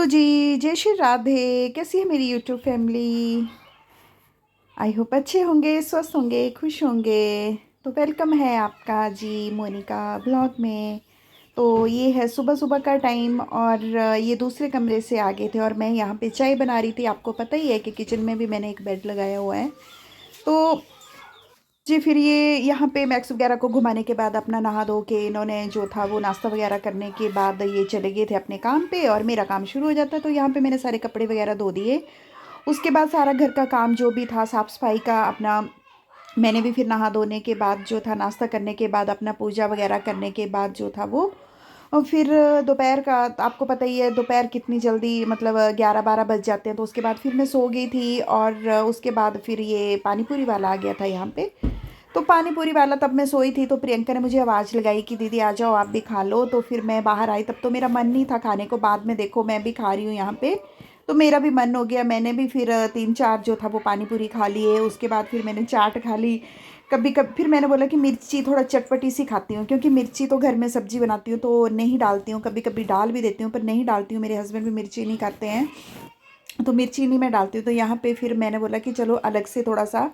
जी, जय श्री राधे। कैसी है मेरी यूट्यूब फैमिली? आई होप अच्छे होंगे, स्वस्थ होंगे, खुश होंगे। तो वेलकम है आपका जी मोनिका ब्लॉग में। तो ये है सुबह सुबह का टाइम और ये दूसरे कमरे से आ गए थे और मैं यहाँ पे चाय बना रही थी। आपको पता ही है कि किचन में भी मैंने एक बेड लगाया हुआ है। तो जी फिर ये यहाँ पे मैक्स वगैरह को घुमाने के बाद अपना नहा धो के इन्होंने जो था वो नाश्ता वगैरह करने के बाद ये चले गए थे अपने काम पे और मेरा काम शुरू हो जाता। तो यहाँ पे मैंने सारे कपड़े वगैरह धो दिए। उसके बाद सारा घर का काम जो भी था साफ़ सफाई का अपना मैंने भी फिर नहा धोने के बाद जो था नाश्ता करने के बाद अपना पूजा वगैरह करने के बाद जो था वो और फिर दोपहर का आपको पता ही है दोपहर कितनी जल्दी मतलब 11-12 बज जाते हैं। तो उसके बाद फिर मैं सो गई थी और उसके बाद फिर ये पानी पूरी वाला आ गया था यहाँ पे। तो पानी पूरी वाला तब मैं सोई थी तो प्रियंका ने मुझे आवाज़ लगाई कि दीदी आ जाओ आप भी खा लो। तो फिर मैं बाहर आई, तब तो मेरा मन नहीं था खाने को। बाद में देखो मैं भी खा रही हूँ यहाँ पे, तो मेरा भी मन हो गया। मैंने भी फिर 3-4 जो था वो पानी पूरी खा लिए। उसके बाद फिर मैंने चाट खा ली। कभी कभी फिर मैंने बोला कि मिर्ची थोड़ा चटपटी सी खाती हूँ, क्योंकि मिर्ची तो घर में सब्जी बनाती हूँ तो नहीं डालती हूँ, कभी कभी डाल भी देती हूँ पर नहीं डालती हूँ। मेरे हस्बैंड भी मिर्ची नहीं खाते हैं तो मिर्ची नहीं मैं डालती हूँ। तो यहाँ पे फिर मैंने बोला कि चलो अलग से थोड़ा सा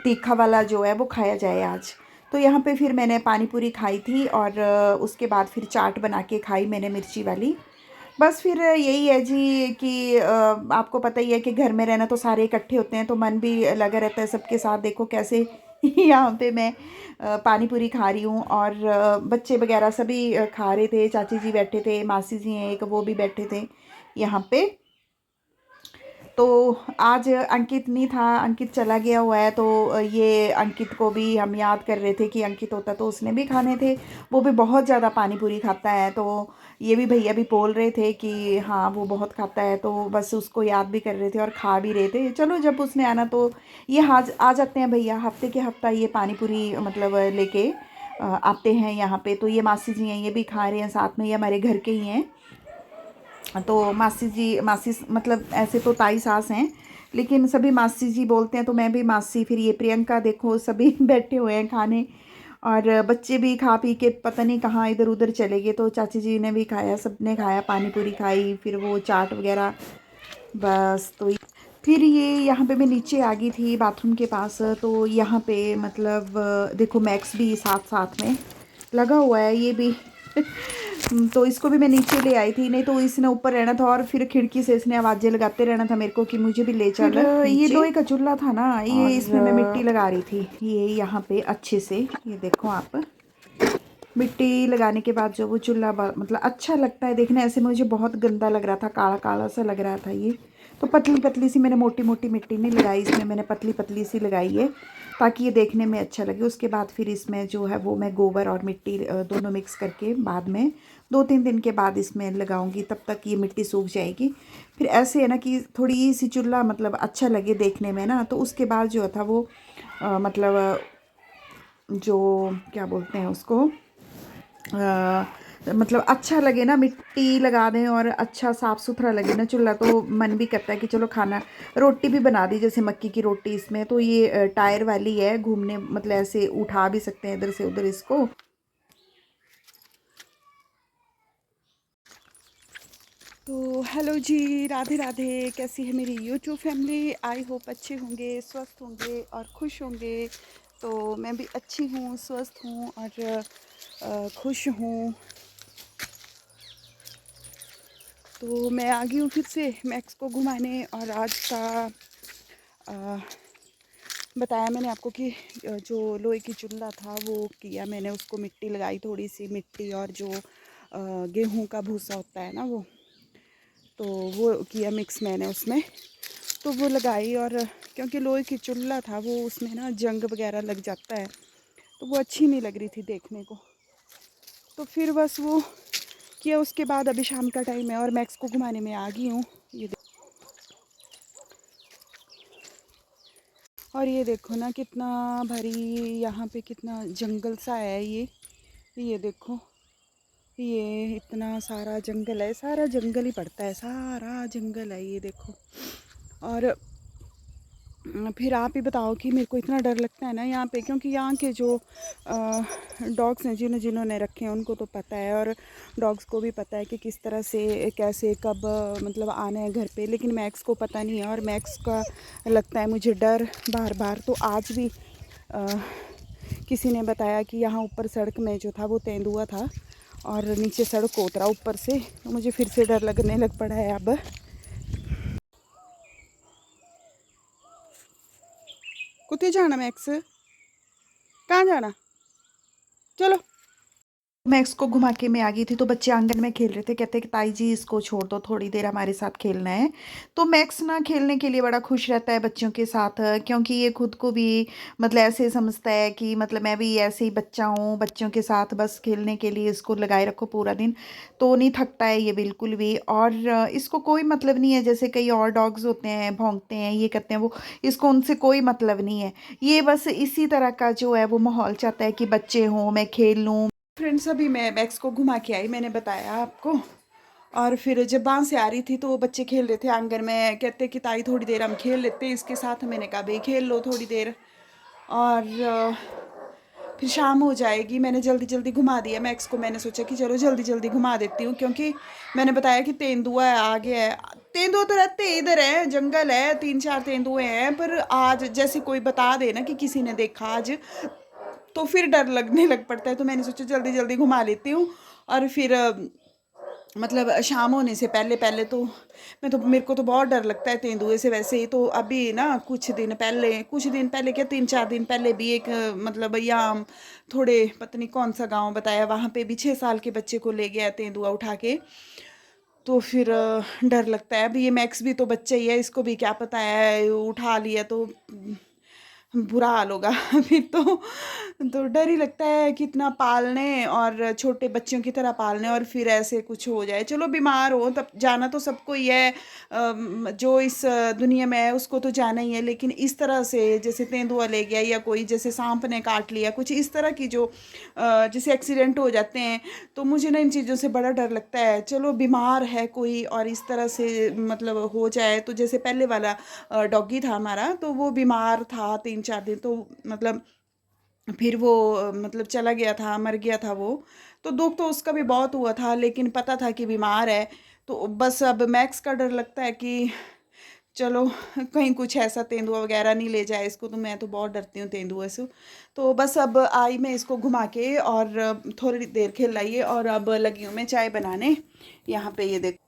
तीखा वाला जो है वो खाया जाए आज। तो यहाँ पे फिर मैंने पानी पूरी खाई थी और उसके बाद फिर चाट बना के खाई मैंने मिर्ची वाली। बस फिर यही है जी कि आपको पता ही है कि घर में रहना तो सारे इकट्ठे होते हैं तो मन भी लगा रहता है सबके साथ। देखो कैसे यहाँ पे मैं पानी पूरी खा रही हूँ और बच्चे वगैरह सभी खा रहे थे। चाची जी बैठे थे, मासी जी हैं एक वो भी बैठे थे यहाँ पे। तो आज अंकित नहीं था, अंकित चला गया हुआ है। तो ये अंकित को भी हम याद कर रहे थे कि अंकित होता तो उसने भी खाने थे। वो भी बहुत ज़्यादा पानी पूरी खाता है। तो ये भी भैया भी बोल रहे थे कि हाँ वो बहुत खाता है, तो बस उसको याद भी कर रहे थे और खा भी रहे थे। चलो जब उसने आना तो ये आज आ जाते हैं भैया, हफ्ते के हफ्ता ये पानी पूरी मतलब लेके आते हैं यहाँ पे। तो ये मासी जी हैं, ये भी खा रहे हैं साथ में, ये हमारे घर के ही हैं। तो मासी जी, मासी मतलब ऐसे तो ताई सास हैं लेकिन सभी मासी जी बोलते हैं तो मैं भी मासी। फिर ये प्रियंका देखो सभी बैठे हुए हैं खाने और बच्चे भी खा पी के पता नहीं कहाँ इधर उधर चले गए। तो चाची जी ने भी खाया, सबने खाया, पानी पूरी खाई, फिर वो चाट वगैरह। बस तो फिर ये यहाँ पे मैं नीचे आ गई थी बाथरूम के पास। तो यहाँ पे मतलब देखो मैक्स भी साथ साथ में लगा हुआ है ये भी तो इसको भी मैं नीचे ले आई थी, नहीं तो इसने ऊपर रहना था और फिर खिड़की से इसने आवाज़ें लगाते रहना था मेरे को कि मुझे भी ले चल। फिर ये लोहे का चूल्हा था ना, ये इसमें मैं मिट्टी लगा रही थी ये यहाँ पे अच्छे से। ये देखो आप, मिट्टी लगाने के बाद जो वो चूल्हा मतलब अच्छा लगता है देखना। ऐसे मुझे बहुत गंदा लग रहा था, काला काला सा लग रहा था ये। तो पतली पतली सी मैंने मोटी मोटी मिट्टी नहीं लगाई इसमें, मैंने पतली पतली सी लगाई है ताकि ये देखने में अच्छा लगे। उसके बाद फिर इसमें जो है वो मैं गोबर और मिट्टी दोनों मिक्स करके बाद में 2-3 दिन के बाद इसमें लगाऊंगी, तब तक ये मिट्टी सूख जाएगी। फिर ऐसे है ना कि थोड़ी सी चूल्हा मतलब अच्छा लगे देखने में ना। तो उसके बाद जो था वो मतलब जो क्या बोलते हैं उसको मतलब अच्छा लगे ना, मिट्टी लगा दें और अच्छा साफ़ सुथरा लगे ना चूल्हा, तो मन भी करता है कि चलो खाना। रोटी भी बना दी जैसे मक्की की रोटी इसमें। तो ये टायर वाली है, घूमने मतलब ऐसे उठा भी सकते हैं इधर से उधर इसको। तो हेलो जी, राधे राधे। कैसी है मेरी यूट्यूब फैमिली? आई होप अच्छे होंगे, स्वस्थ होंगे और खुश होंगे। तो मैं भी अच्छी हूँ, स्वस्थ हूँ और खुश हूँ। तो मैं आ गई हूँ फिर से मैक्स को घुमाने और आज का अ, बताया मैंने आपको कि जो लोहे की चूल्हा था वो किया मैंने, उसको मिट्टी लगाई, थोड़ी सी मिट्टी और जो गेहूं का भूसा होता है ना वो, तो वो किया मिक्स मैंने उसमें। तो वो लगाई और क्योंकि लोहे की चूल्हा था वो उसमें ना जंग वगैरह लग जाता है तो वो अच्छी नहीं लग रही थी देखने को। तो फिर बस वो किया। उसके बाद अभी शाम का टाइम है और मैक्स को घुमाने में आ गई हूँ। और ये देखो ना कितना भारी यहाँ पे कितना जंगल सा है ये देखो, ये इतना सारा जंगल है, सारा जंगल ही पड़ता है, सारा जंगल है ये देखो। और फिर आप ही बताओ कि मेरे को इतना डर लगता है ना यहाँ पे, क्योंकि यहाँ के जो डॉग्स हैं जिन्होंने रखे हैं उनको तो पता है, और डॉग्स को भी पता है कि किस तरह से कैसे कब मतलब आना है घर पे, लेकिन मैक्स को पता नहीं है। और मैक्स का लगता है मुझे डर बार बार। तो आज भी किसी ने बताया कि यहाँ ऊपर सड़क में जो था वो तेंदुआ था और नीचे सड़क को उतरा ऊपर से, तो मुझे फिर से डर लगने लग पड़ा है अब। कुत्ते जाना मैक्स, कहाँ जाना, चलो। मैक्स को घुमा के मैं आ गई थी, तो बच्चे आंगन में खेल रहे थे, कहते कि ताई जी इसको छोड़ दो, थोड़ी देर हमारे साथ खेलना है। तो मैक्स ना खेलने के लिए बड़ा खुश रहता है बच्चों के साथ, क्योंकि ये खुद को भी मतलब ऐसे समझता है कि मतलब मैं भी ऐसे ही बच्चा हूँ, बच्चों के साथ बस खेलने के लिए इसको लगाए रखो पूरा दिन, तो नहीं थकता है ये बिल्कुल भी। और इसको कोई मतलब नहीं है, जैसे कई और डॉग्स होते हैं भौंकते हैं ये करते हैं वो, इसको उनसे कोई मतलब नहीं है। ये बस इसी तरह का जो है वो माहौल चाहता है कि बच्चे हों, मैं खेल लूँ। फ्रेंड्स अभी मैं मैक्स को घुमा के आई, मैंने बताया आपको। और फिर जब वहाँ से आ रही थी तो वो बच्चे खेल रहे थे आंगन में, कहते कि ताई थोड़ी देर हम खेल लेते हैं इसके साथ। मैंने कहा भाई खेल लो थोड़ी देर, और फिर शाम हो जाएगी। मैंने जल्दी जल्दी घुमा दिया मैक्स को, मैंने सोचा कि चलो जल्दी जल्दी घुमा देती हूँ, क्योंकि मैंने बताया कि तेंदुआ आ गया है। तेंदुआ तो रहते इधर है, जंगल है, 3-4 तेंदुए हैं, पर आज जैसे कोई बता दे ना कि किसी ने देखा आज, तो फिर डर लगने लग पड़ता है। तो मैंने सोचा जल्दी जल्दी घुमा लेती हूँ। और फिर मतलब शाम होने से पहले पहले तो मेरे को तो बहुत डर लगता है तेंदुए से वैसे ही। तो अभी ना कुछ दिन पहले क्या 3-4 दिन पहले भी एक मतलब यहाँ थोड़े पता नहीं कौन सा गांव बताया, वहाँ पे भी 6 साल के बच्चे को ले गया तेंदुआ उठा के। तो फिर डर लगता है। अभी ये मैक्स भी तो बच्चा ही है, इसको भी क्या पता है, उठा लिया तो बुरा हाल होगा फिर तो डर ही लगता है कितना पालने, और छोटे बच्चों की तरह पालने, और फिर ऐसे कुछ हो जाए। चलो बीमार हो तब जाना तो सबको ही है, जो इस दुनिया में है उसको तो जाना ही है, लेकिन इस तरह से जैसे तेंदुआ ले गया या कोई जैसे सांप ने काट लिया, कुछ इस तरह की जो जैसे एक्सीडेंट हो जाते हैं, तो मुझे ना इन चीज़ों से बड़ा डर लगता है। चलो बीमार है कोई और इस तरह से मतलब हो जाए, तो जैसे पहले वाला डॉगी था हमारा, तो वो बीमार था 3-4 दिन, तो मतलब फिर वो मतलब चला गया था, मर गया था वो। तो दुख तो उसका भी बहुत हुआ था, लेकिन पता था कि बीमार है। तो बस अब मैक्स का डर लगता है कि चलो कहीं कुछ ऐसा तेंदुआ वगैरह नहीं ले जाए इसको, तो मैं तो बहुत डरती हूँ तेंदुए से। तो बस अब आई मैं इसको घुमा के, और थोड़ी देर खेल है, और अब लगी हूँ मैं चाय बनाने। यहाँ पे ये देखो,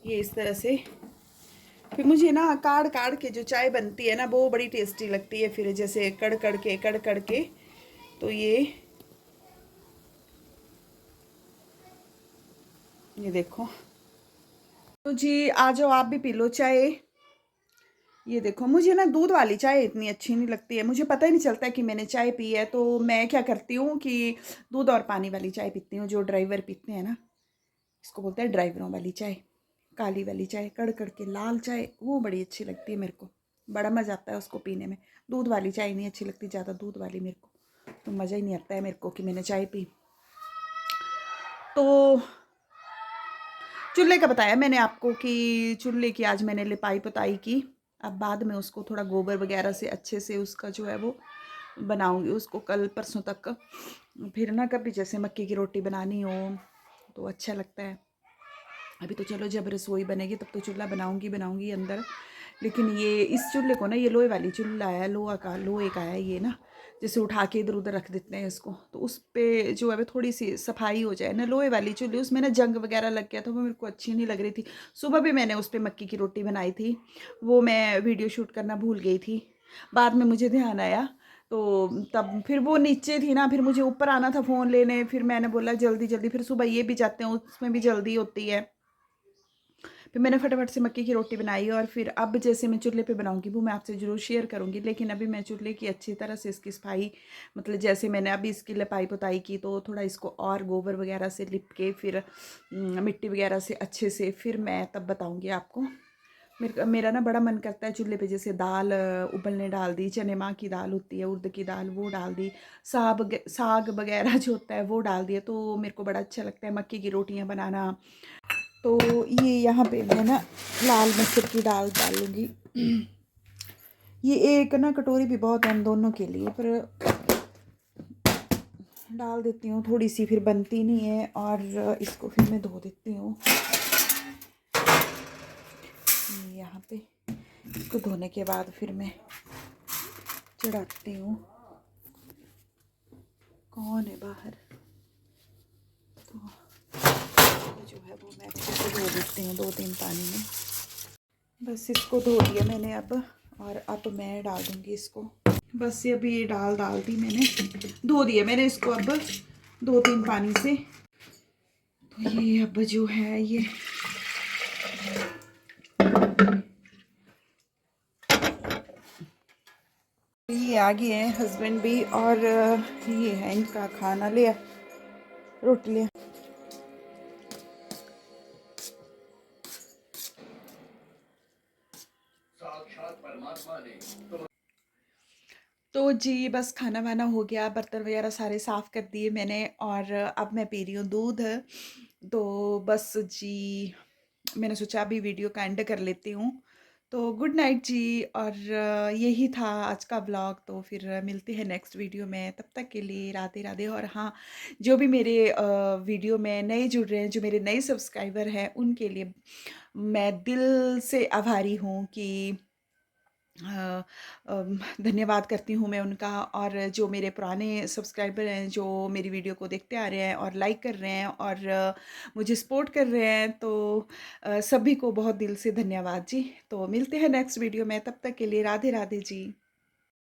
ये इस तरह से। फिर मुझे ना काढ़ काढ़ के जो चाय बनती है ना वो बड़ी टेस्टी लगती है, फिर जैसे कड़ कड़ के। तो ये देखो। तो जी आ जाओ आप भी पी लो चाय। ये देखो, मुझे ना दूध वाली चाय इतनी अच्छी नहीं लगती है, मुझे पता ही नहीं चलता कि मैंने चाय पी है। तो मैं क्या करती हूँ कि दूध और पानी वाली चाय पीती हूँ, जो ड्राइवर पीते हैं ना, इसको बोलते हैं ड्राइवरों वाली चाय। काली वाली चाय, कड़ कड़ के लाल चाय, वो बड़ी अच्छी लगती है मेरे को, बड़ा मज़ा आता है उसको पीने में। दूध वाली चाय नहीं अच्छी लगती ज़्यादा, दूध वाली मेरे को तो मज़ा ही नहीं आता है मेरे को कि मैंने चाय पी। तो चूल्हे का बताया मैंने आपको कि चूल्हे की आज मैंने लिपाई पुताई की। अब बाद में उसको थोड़ा गोबर वगैरह से अच्छे से उसका जो है वो बनाऊंगी उसको, कल परसों तक। फिर ना कभी जैसे मक्की की रोटी बनानी हो तो अच्छा लगता है। अभी तो चलो जब रसोई बनेगी तब तो चूल्हा बनाऊंगी अंदर। लेकिन ये इस चूल्हे को ना, ये लोहे वाली चूल्हा है, लोहे का है ये ना, जैसे उठा के इधर उधर रख देते हैं इसको, तो उस पे जो है थोड़ी सी सफाई हो जाए ना। लोहे वाली चूल्हे उसमें ना जंग वगैरह लग गया, तो वो मेरे को अच्छी नहीं लग रही थी। सुबह भी मैंने उस पर मक्की की रोटी बनाई थी, वो मैं वीडियो शूट करना भूल गई थी, बाद में मुझे ध्यान आया। तो तब फिर वो नीचे थी ना, फिर मुझे ऊपर आना था फ़ोन लेने, फिर मैंने बोला जल्दी जल्दी, फिर सुबह ये भी जाते हैं उसमें भी जल्दी होती है। फिर मैंने फटाफट से मक्की की रोटी बनाई, और फिर अब जैसे मैं चूल्हे पे बनाऊंगी वो मैं आपसे ज़रूर शेयर करूंगी। लेकिन अभी मैं चूल्हे की अच्छी तरह से इसकी सफाई, मतलब जैसे मैंने अभी इसकी लिपाई पुताई की, तो थोड़ा इसको और गोबर वगैरह से लिप के, फिर मिट्टी वगैरह से अच्छे से, फिर मैं तब बताऊँगी आपको। मेरा ना बड़ा मन करता है चूल्हे पे जैसे दाल उबलने डाल दी, चने माँ की दाल होती है, उड़द की दाल, वो डाल दी, साग वगैरह जो होता है वो डाल दिया, तो मेरे को बड़ा अच्छा लगता है मक्की की रोटियाँ बनाना। तो ये यहाँ पे मैं ना लाल मसूर की दाल डालूँगी। ये एक ना कटोरी भी बहुत है हम दोनों के लिए, पर डाल देती हूँ थोड़ी सी, फिर बनती नहीं है। और इसको फिर मैं धो देती हूँ यहाँ पे। इसको धोने के बाद फिर मैं चढ़ाती हूँ। कौन है बाहर? तो जो है वो मैं अच्छे से धो देती हूँ 2-3 पानी में। बस इसको धो दिया मैंने अब, और अब मैं डाल दूँगी इसको। बस ये अभी डाल दी मैंने, धो दिया मैंने इसको अब 2-3 पानी से। तो ये अब जो है ये आ गए हैं हस्बैंड भी, और ये है इनका खाना लिया, रोटी लिया। तो जी बस खाना वाना हो गया, बर्तन वगैरह सारे साफ़ कर दिए मैंने, और अब मैं पी रही हूँ दूध। तो बस जी मैंने सोचा अभी वीडियो का एंड कर लेती हूँ। तो गुड नाइट जी, और यही था आज का व्लॉग। तो फिर मिलते हैं नेक्स्ट वीडियो में, तब तक के लिए राधे राधे। और हाँ, जो भी मेरे वीडियो में नए जुड़ रहे हैं, जो मेरे नए सब्सक्राइबर हैं, उनके लिए मैं दिल से आभारी हूँ कि धन्यवाद करती हूँ मैं उनका। और जो मेरे पुराने सब्सक्राइबर हैं, जो मेरी वीडियो को देखते आ रहे हैं और लाइक कर रहे हैं और मुझे सपोर्ट कर रहे हैं, तो सभी को बहुत दिल से धन्यवाद जी। तो मिलते हैं नेक्स्ट वीडियो में, तब तक के लिए राधे राधे जी।